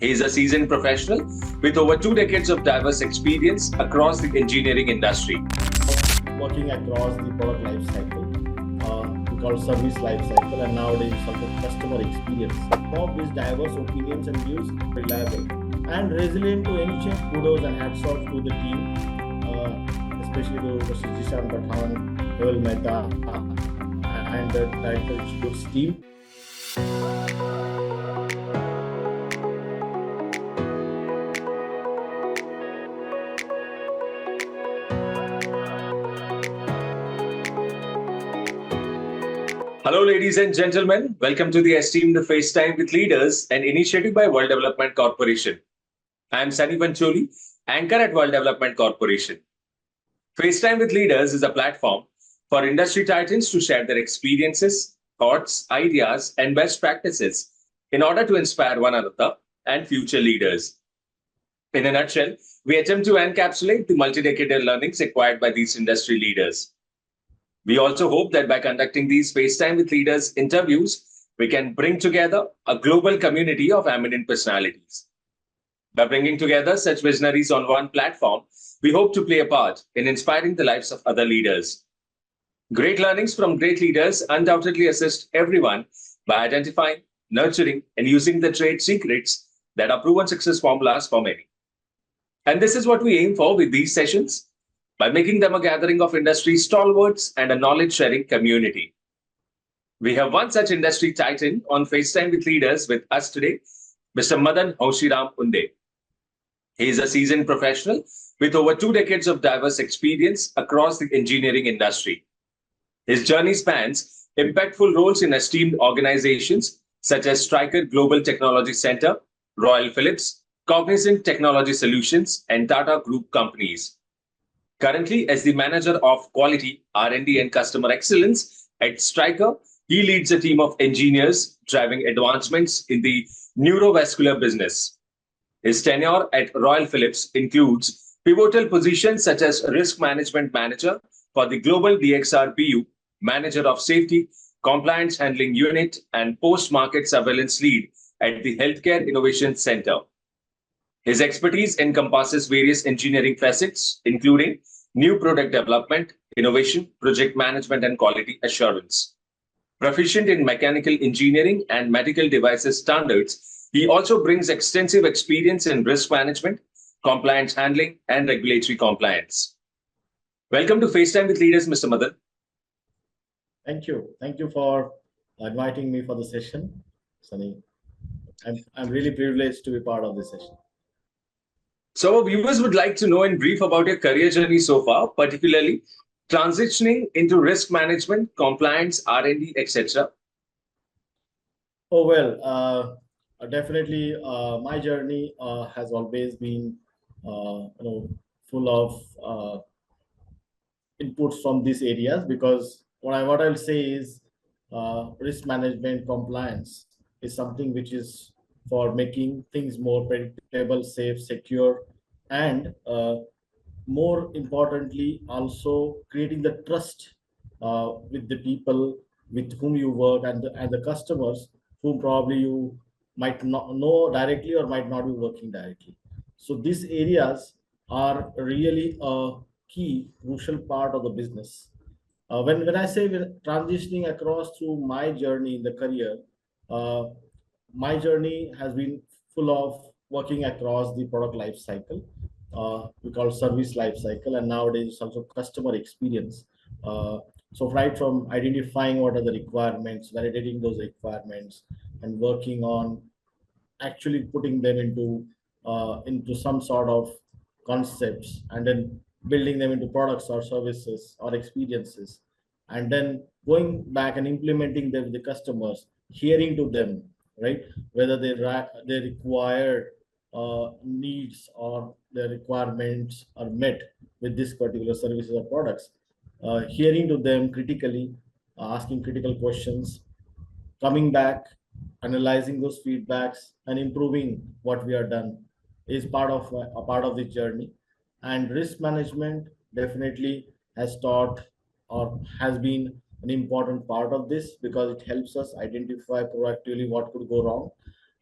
He is a seasoned professional with over 2 decades of diverse experience across the engineering industry. Working across the product life cycle, we call service life cycle, and nowadays also customer experience. Some of these diverse opinions and views reliable and resilient to any change. Kudos and hats off to the team, especially to Mr. Madan, Madan, and the DirectorsInstitute team. Hello, ladies and gentlemen. Welcome to the esteemed FaceTime with Leaders, an initiative by World Development Corporation. I am Sunny Pancholi, anchor at World Development Corporation. FaceTime with Leaders is a platform for industry titans to share their experiences, thoughts, ideas, and best practices in order to inspire one another and future leaders. In a nutshell, we attempt to encapsulate the multi-decadal learnings acquired by these industry leaders. We also hope that by conducting these FaceTime with Leaders interviews, we can bring together a global community of eminent personalities. By bringing together such visionaries on one platform, we hope to play a part in inspiring the lives of other leaders. Great learnings from great leaders undoubtedly assist everyone by identifying, nurturing, and using the trade secrets that are proven success formulas for many. And this is what we aim for with these sessions, by making them a gathering of industry stalwarts and a knowledge-sharing community. We have one such industry titan on FaceTime with Leaders with us today, Mr. Madan Haushiram Unde. He is a seasoned professional with over 2 decades of diverse experience across the engineering industry. His journey spans impactful roles in esteemed organizations such as Stryker Global Technology Center, Royal Philips, Cognizant Technology Solutions, and TATA Group companies. Currently, as the Manager of Quality, R&D and Customer Excellence at Stryker, he leads a team of engineers driving advancements in the Neurovascular Business. His tenure at Royal Philips includes pivotal positions such as Risk Management Manager for the Global DXR BU, Manager of Safety, Compliance Handling Unit, and Post-Market Surveillance Lead at the Healthcare Innovation Center. His expertise encompasses various engineering facets, including new product development, innovation, project management, and quality assurance. Proficient in mechanical engineering and medical devices standards, he also brings extensive experience in risk management, compliance handling, and regulatory compliance. Welcome to FaceTime with Leaders, Mr. Madan. Thank you. Thank you for inviting me for the session, Sunny. I'm really privileged to be part of this session. So our viewers would like to know in brief about your career journey so far, particularly transitioning into risk management, compliance, R&D, etc. Oh, well, definitely my journey has always been full of inputs from these areas, because what I'll say is risk management compliance is something which is for making things more predictable, safe, secure, and more importantly, also creating the trust with the people with whom you work and the customers whom probably you might not know directly or might not be working directly. So these areas are really a key, crucial part of the business. When I say transitioning across through my journey in the career, my journey has been full of working across the product life cycle, we call service life cycle, and nowadays also customer experience. So right from identifying what are the requirements, validating those requirements, and working on actually putting them into some sort of concepts, and then building them into products or services or experiences, and then going back and implementing them with the customers, hearing to them, right, whether they require needs or their requirements are met with this particular services or products, hearing to them critically, asking critical questions, coming back, analyzing those feedbacks, and improving what we are done is part of the journey. And risk management definitely has taught or has been an important part of this, because it helps us identify proactively what could go wrong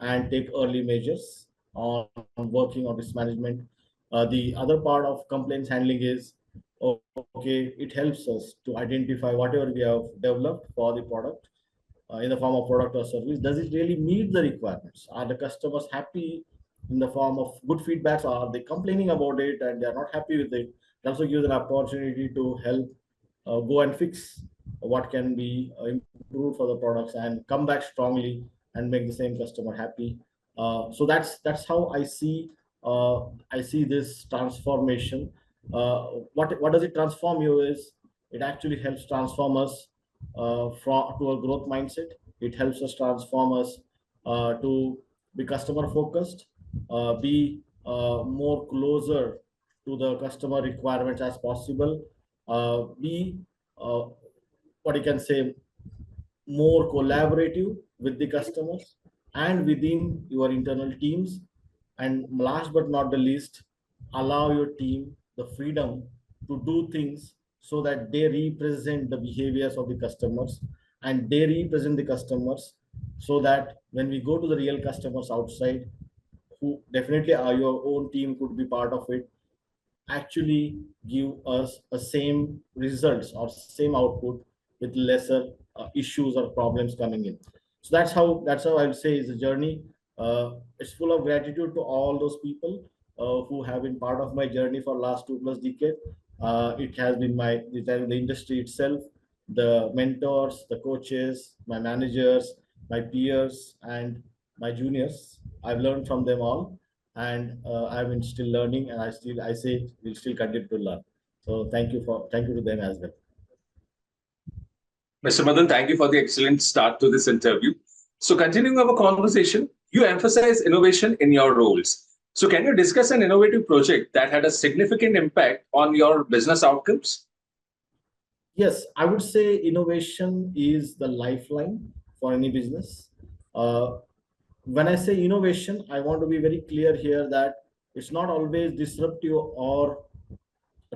and take early measures on working on risk management. The other part of complaints handling is, okay, it helps us to identify whatever we have developed for the product in the form of product or service. Does it really meet the requirements? Are the customers happy in the form of good feedbacks, or are they complaining about it and they are not happy with it? It also gives an opportunity to help go and fix what can be improved for the products and come back strongly and make the same customer happy. So that's how I see this transformation. What does it transform you is, it actually helps transform us from to a growth mindset. It helps us transform us to be customer focused, be more closer to the customer requirements as possible, be uh, what you can say, more collaborative with the customers and within your internal teams. And last but not the least, allow your team the freedom to do things so that they represent the behaviors of the customers, and they represent the customers so that when we go to the real customers outside, who definitely are your own team could be part of it, actually give us the same results or same output with lesser issues or problems coming in. So that's how I would say is a journey. It's full of gratitude to all those people who have been part of my journey for last 2+ decade. It has been the industry itself, the mentors, the coaches, my managers, my peers, and my juniors. I've learned from them all, and I've been still learning, and I say we'll still continue to learn. So thank you to them as well. Mr. Madan, thank you for the excellent start to this interview. So, continuing our conversation, you emphasize innovation in your roles. So, can you discuss an innovative project that had a significant impact on your business outcomes? Yes, I would say innovation is the lifeline for any business. Uh, when I say innovation, I want to be very clear here that it's not always disruptive or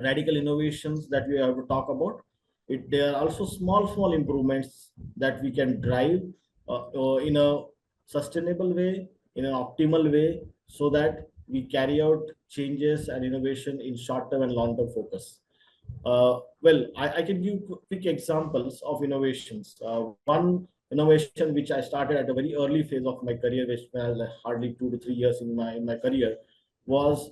radical innovations that we have to talk about. There are also small improvements that we can drive in a sustainable way, in an optimal way, so that we carry out changes and innovation in short term and long term focus. Well, I can give quick examples of innovations. One innovation which I started at a very early phase of my career, which was like hardly 2 to 3 years in my career, was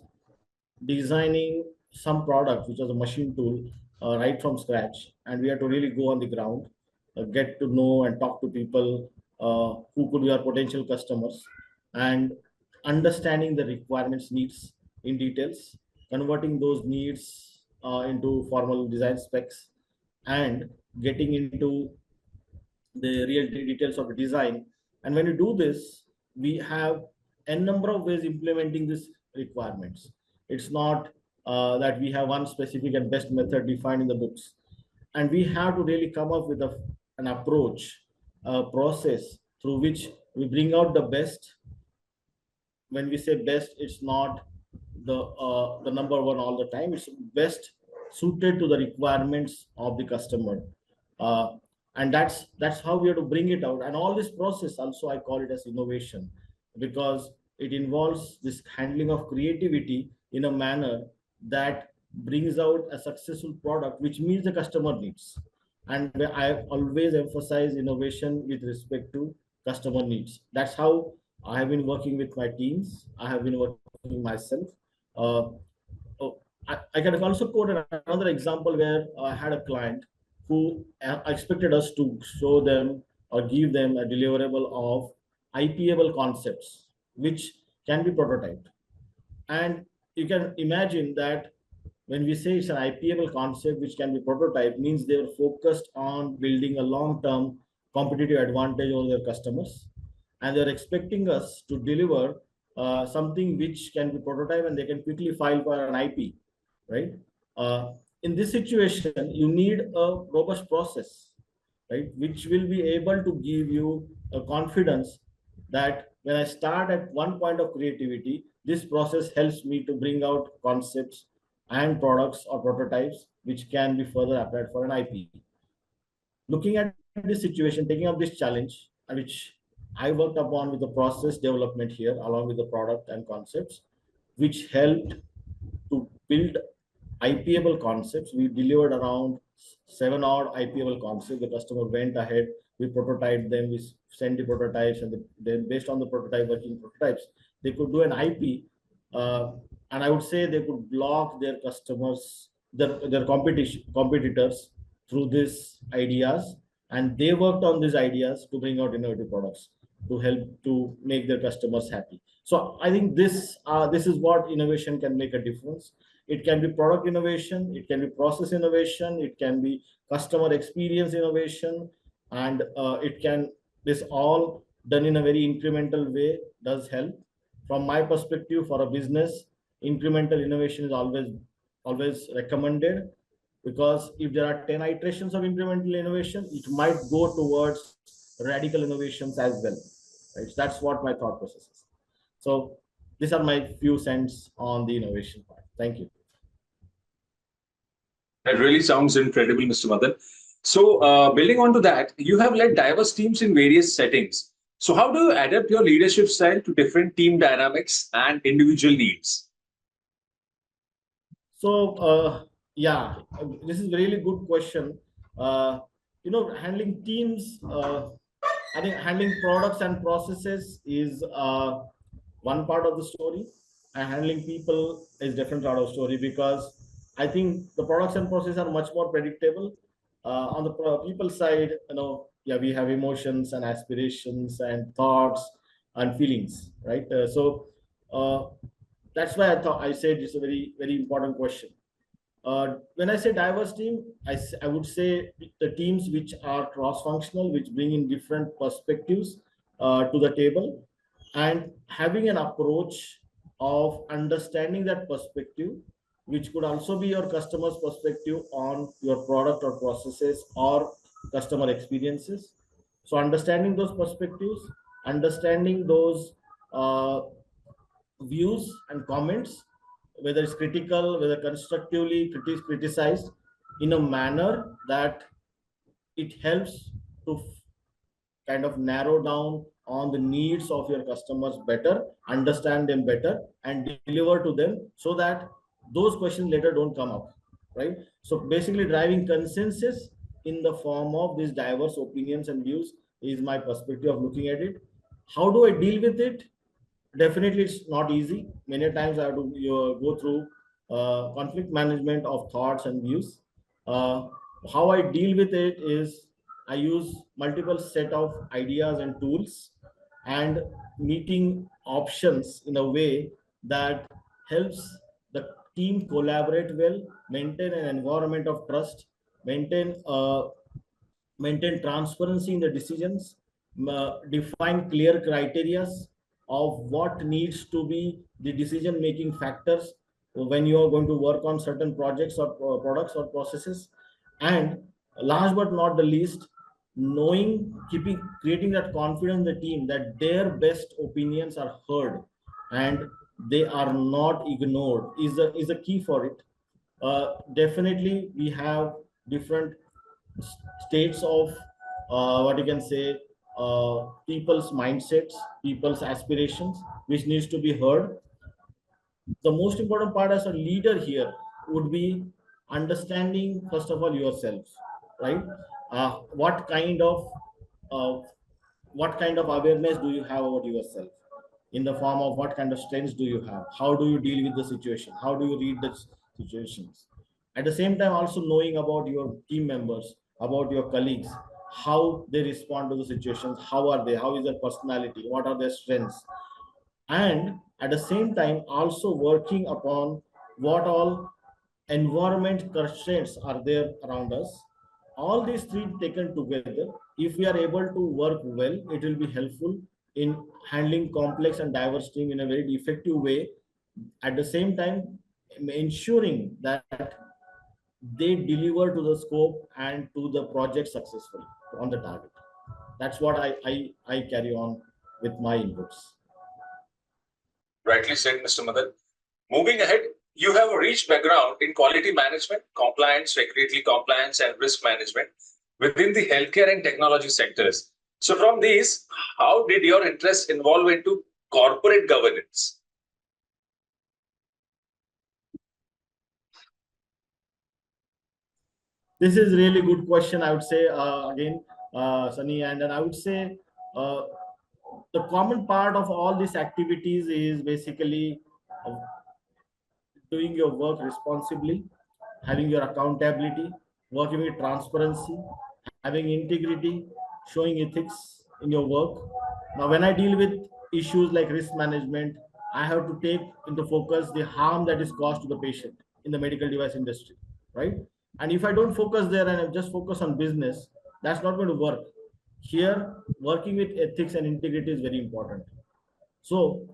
designing some product which was a machine tool right from scratch, and we had to really go on the ground, get to know and talk to people who could be our potential customers, and understanding the requirements needs in details, converting those needs into formal design specs, and getting into the real details of the design. And when you do this, we have a number of ways implementing these requirements. It's not that we have one specific and best method defined in the books, and we have to really come up with an approach, a process through which we bring out the best. When we say best, it's not the number one all the time. It's best suited to the requirements of the customer, uh, and that's how we have to bring it out. And all this process also I call it as innovation, because it involves this handling of creativity in a manner that brings out a successful product which meets the customer needs. And I always emphasize innovation with respect to customer needs. That's how I have been working with my teams. I have been working myself. Uh, I can also quote another example where I had a client who expected us to show them or give them a deliverable of IPable concepts, which can be prototyped. And you can imagine that when we say it's an IPable concept which can be prototyped, means they were focused on building a long-term competitive advantage over their customers, and they're expecting us to deliver something which can be prototype and they can quickly file for an IP, right? In this situation, you need a robust process, right, which will be able to give you a confidence that when I start at one point of creativity, this process helps me to bring out concepts and products or prototypes which can be further applied for an IP. Looking at this situation, taking up this challenge, which I worked upon with the process development here, along with the product and concepts, which helped to build IPable concepts. We delivered around 7 odd IPable concepts. The customer went ahead, we prototyped them, we sent the prototypes, and then based on the working prototypes, they could do an IP. And I would say they could block their customers, their competitors through these ideas. And they worked on these ideas to bring out innovative products to help to make their customers happy. So I think this is what innovation can make a difference. It can be product innovation, it can be process innovation, it can be customer experience innovation, and it can, this all done in a very incremental way does help. From my perspective, for a business, incremental innovation is always recommended, because if there are 10 iterations of incremental innovation, it might go towards radical innovations as well. Right? That's what my thought process is. So these are my few cents on the innovation part. Thank you. That really sounds incredible, Mr. Madan. So, building on to that, you have led diverse teams in various settings. So, how do you adapt your leadership style to different team dynamics and individual needs? So, yeah, this is a really good question. Handling teams, I think handling products and processes is one part of the story, and handling people is different part of the story, because I think the products and processes are much more predictable. On the people side, yeah, we have emotions and aspirations and thoughts and feelings, right? Uh, that's why I said it's a very, very important question. When I say diverse team, I would say the teams which are cross-functional, which bring in different perspectives to the table, and having an approach of understanding that perspective, which could also be your customer's perspective on your product or processes or customer experiences. So understanding those perspectives, understanding those views and comments, whether it's critical, whether constructively criticized, in a manner that it helps to kind of narrow down on the needs of your customers better, understand them better, and deliver to them, so that those questions later don't come up, right? So basically driving consensus in the form of these diverse opinions and views is my perspective of looking at it. How do I deal with it? Definitely it's not easy. Many times I have to go through conflict management of thoughts and views. How I deal with it is I use multiple set of ideas and tools, and meeting options in a way that helps the team collaborate well, maintain an environment of trust, maintain transparency in the decisions, define clear criteria of what needs to be the decision making factors when you are going to work on certain projects or products or processes. And last but not the least, creating that confidence in the team that their best opinions are heard and they are not ignored is a key for it. Definitely we have different states of what you can say, people's mindsets, people's aspirations, which needs to be heard. The most important part as a leader here would be understanding first of all yourself, right? uh, what kind of uh, what kind of awareness do you have about yourself, in the form of what kind of strengths do you have, how do you deal with the situation, how do you read the situations. At the same time also knowing about your team members, about your colleagues, how they respond to the situations, how is their personality, what are their strengths, and at the same time also working upon what all environment constraints are there around us. All these three taken together, if we are able to work well, it will be helpful in handling complex and diverse team in a very effective way, at the same time ensuring that they deliver to the scope and to the project successfully on the target. That's what I carry on with my inputs. Rightly said, Mr. Madan. Moving ahead, you have a rich background in quality management, compliance, regulatory compliance, and risk management within the healthcare and technology sectors. So from these, how did your interest involve into corporate governance? This is really good question. I would say again, Sunny, and then I would say uh, the common part of all these activities is basically uh, doing your work responsibly, having your accountability, working with transparency, having integrity, showing ethics in your work. Now, when I deal with issues like risk management, I have to take into focus the harm that is caused to the patient in the medical device industry, right? And if I don't focus there and I just focus on business, that's not going to work. Here, working with ethics and integrity is very important. So,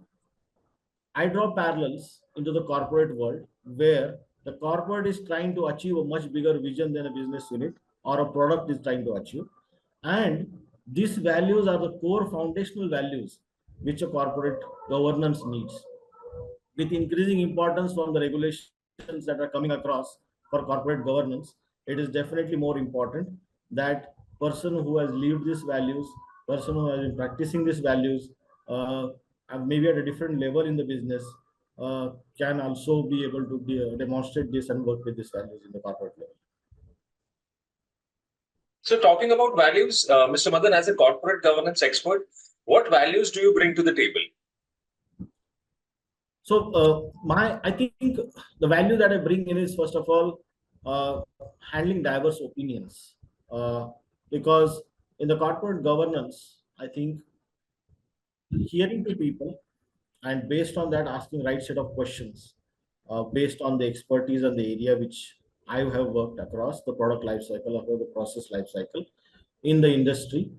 I draw parallels into the corporate world where the corporate is trying to achieve a much bigger vision than a business unit or a product is trying to achieve. And these values are the core foundational values which a corporate governance needs. With increasing importance from the regulations that are coming across for corporate governance, it is definitely more important that person who has lived these values, person who has been practicing these values, and maybe at a different level in the business, can also be able to demonstrate this and work with these values in the corporate level. So talking about values, Mr. Madan, as a corporate governance expert, what values do you bring to the table? So I think the value that I bring in is first of all handling diverse opinions, because in the corporate governance, I think hearing to people and based on that asking right set of questions based on the expertise and the area which I have worked across the product life cycle or the process life cycle in the industry.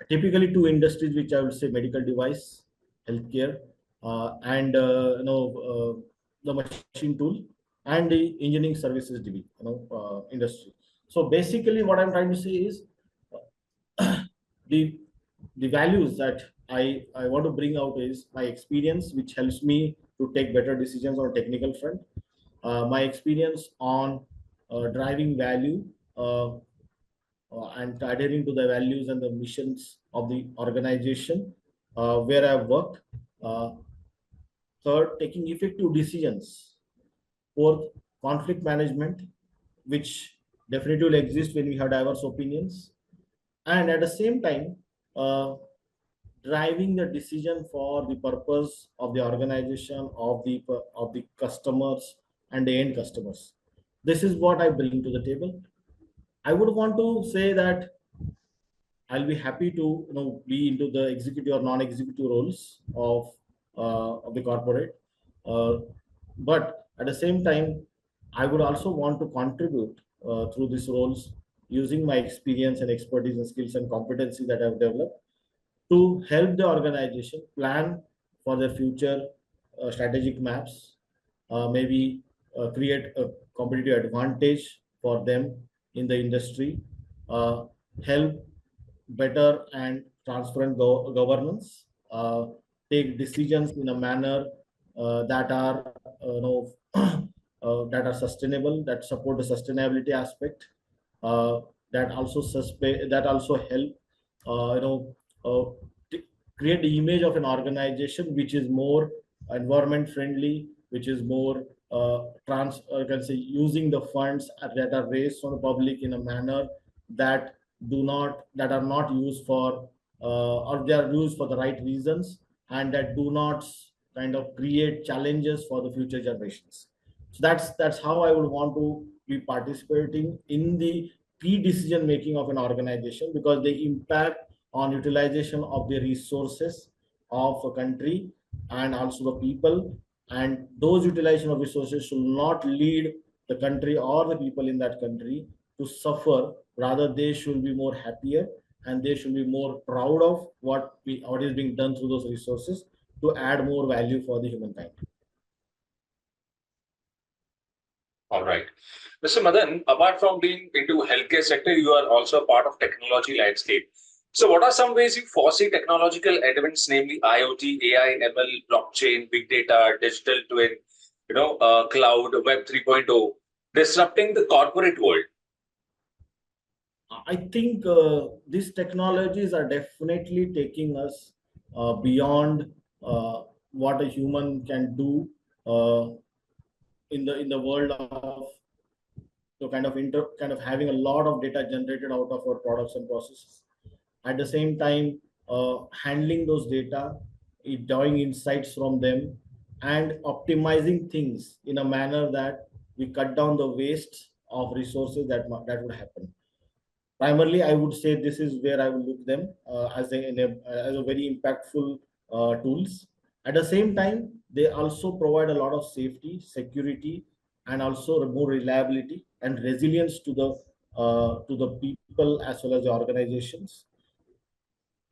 Typically, two industries which I would say medical device, healthcare, and the machine tool and the engineering services industry. So basically, what I'm trying to say is the the values that I want to bring out is my experience, which helps me to take better decisions on technical front. My experience on driving value and adhering to the values and the missions of the organization where I've worked. Uh, Third, taking effective decisions. Fourth, conflict management, which definitely will exist when we have diverse opinions. And at the same time, driving the decision for the purpose of the organization, of the customers and the end customers. This is what I bring to the table. I would want to say that I'll be happy to be into the executive or non-executive roles of the corporate, uh, but at the same time, I would also want to contribute through these roles using my experience and expertise and skills and competency that I've developed to help the organization plan for their future strategic maps, maybe create a competitive advantage for them in the industry, uh, help better and transparent governance, take decisions in a manner that are that are sustainable, that support the sustainability aspect, uh, that also help uh, you know uh, create the image of an organization which is more environment friendly, which is more you can say using the funds that are raised from the public in a manner that that are not used for or they are used for the right reasons and that do not kind of create challenges for the future generations. So that's how I would want to be participating in the key decision making of an organization because they impact on utilization of the resources of a country and also the people, and those utilization of resources should not lead the country or the people in that country to suffer. Rather, they should be more happier and they should be more proud of what is being done through those resources to add more value for the humankind. All right. Mr. Madan, apart from being into healthcare sector, you are also a part of technology landscape. So what are some ways you foresee technological advance, namely IoT, AI, ML, blockchain, big data, digital twin, cloud, Web 3.0, disrupting the corporate world? I think these technologies are definitely taking us beyond what a human can do uh, in the world of kind of having a lot of data generated out of our products and processes. At the same time, handling those data, drawing insights from them, and optimizing things in a manner that we cut down the waste of resources that would happen. Primarily, I would say this is where I would look them as a very impactful tools. At the same time, they also provide a lot of safety, security, and also more reliability and resilience to the people as well as the organizations.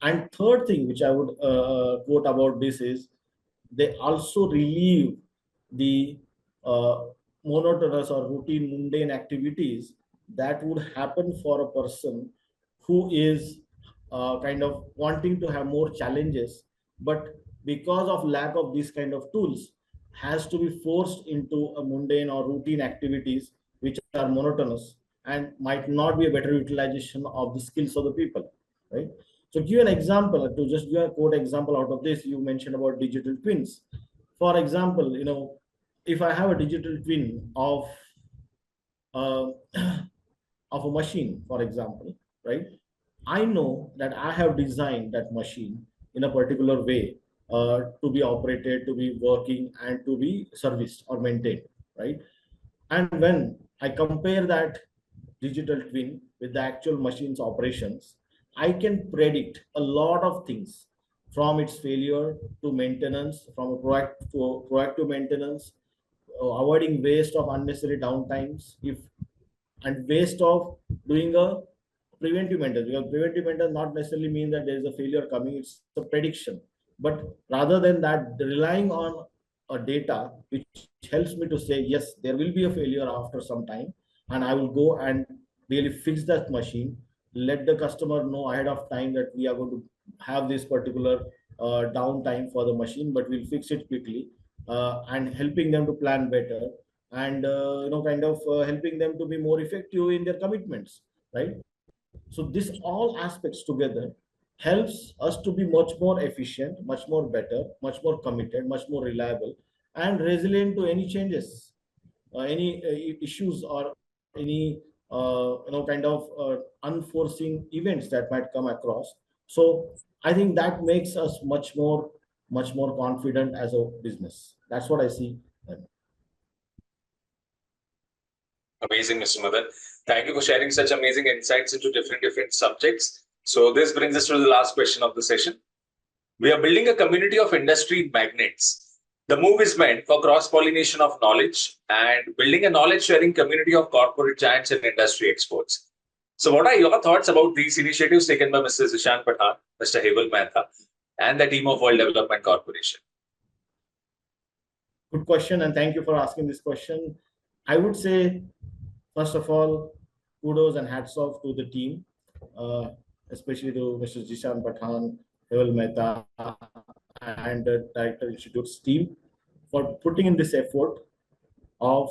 And third thing, which I would quote about this is they also relieve the uh, monotonous or routine mundane activities that would happen for a person who is kind of wanting to have more challenges, but because of lack of these kind of tools, has to be forced into a mundane or routine activities which are monotonous and might not be a better utilization of the skills of the people, right? So give an example, to just give a quote example out of this, you mentioned about digital twins. For example, if I have a digital twin uh, of a machine, for example, right? I know that I have designed that machine in a particular way to be operated, to be working, and to be serviced or maintained, right? And when I compare that digital twin with the actual machine's operations, I can predict a lot of things from its failure to maintenance, from a proactive maintenance, avoiding waste of unnecessary downtimes, if and waste of doing a preventive maintenance, because preventive maintenance not necessarily means that there is a failure coming, it's a prediction. But rather than that, relying on a data which helps me to say yes, there will be a failure after some time, and I will go and really fix that machine, let the customer know ahead of time that we are going to have this particular downtime for the machine, but we'll fix it quickly, and helping them to plan better, and kind of helping them to be more effective in their commitments, right? So this all aspects together helps us to be much more efficient, much more better, much more committed, much more reliable, and resilient to any changes, any issues, or any kind of unforeseen events that might come across. So I think that makes us much more confident as a business. That's what I see. Amazing, Mr. Madan. Thank you for sharing such amazing insights into different subjects. So this brings us to the last question of the session. We are building a community of industry magnates. The move is meant for cross-pollination of knowledge and building a knowledge-sharing community of corporate giants and industry experts. So what are your thoughts about these initiatives taken by Mr. Zishan Pathan, Mr. Heval Mehta, and the team of World Development Corporation? Good question, and thank you for asking this question. I would say, first of all, kudos and hats off to the team, especially to Mr. Zishan Pathan, Heval Mehta, and the DirectorsInstitute's team for putting in this effort of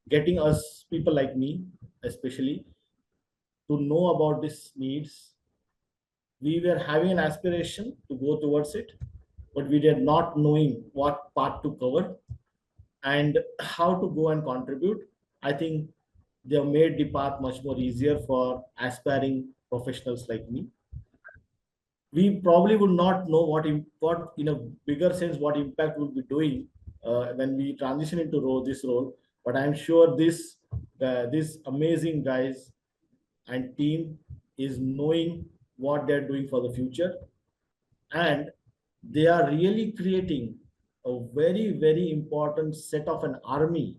getting us, people like me, especially, to know about these needs. We were having an aspiration to go towards it, but we did not knowing what part to cover and how to go and contribute. I think they have made the path much more easier for aspiring professionals like me. We probably would not know what in a bigger sense what impact we'll be doing when we transition into this role. But I'm sure this amazing guys and team is knowing what they're doing for the future, and they are really creating a very important set of an army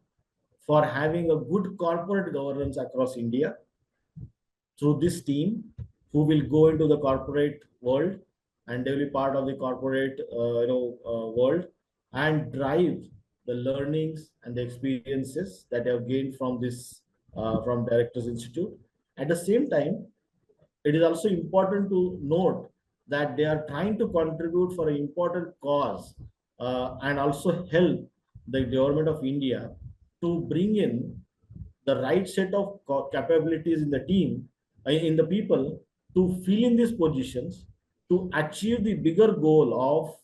for having a good corporate governance across India through this team, who will go into the corporate world, and they will be part of the corporate world, and drive the learnings and the experiences that they have gained from this from Directors Institute. At the same time, it is also important to note that they are trying to contribute for an important cause, and also help the government of India to bring in the right set of capabilities in the team in the people to fill in these positions to achieve the bigger goal of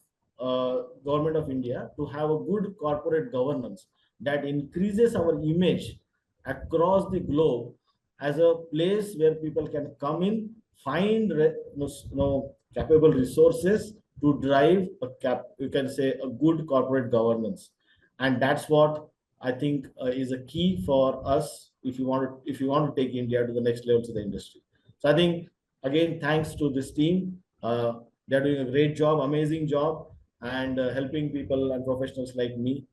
government of India to have a good corporate governance that increases our image across the globe as a place where people can come in, find capable resources to drive you can say a good corporate governance, and that's what I think is a key for us if you want to take India to the next level to the industry. So I think again, thanks to this team, they're doing a great job, amazing job, and helping people and professionals like me.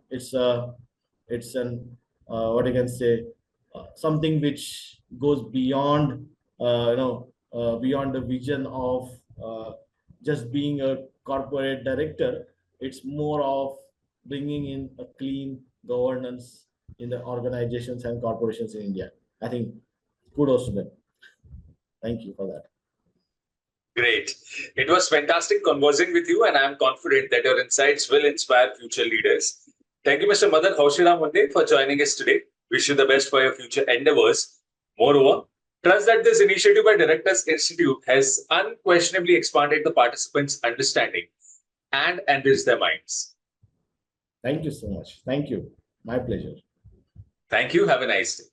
It's an what I can say, something which goes beyond beyond the vision of just being a corporate director. It's more of bringing in a clean governance in the organizations and corporations in India. I think kudos to them. Thank you for that. Great. It was fantastic conversing with you, and I'm confident that your insights will inspire future leaders. Thank you, Mr. Madan Haushiram Unde, for joining us today. Wish you the best for your future endeavors. Moreover, trust that this initiative by Directors Institute has unquestionably expanded the participants' understanding and enriched their minds. Thank you so much. Thank you. My pleasure. Thank you. Have a nice day.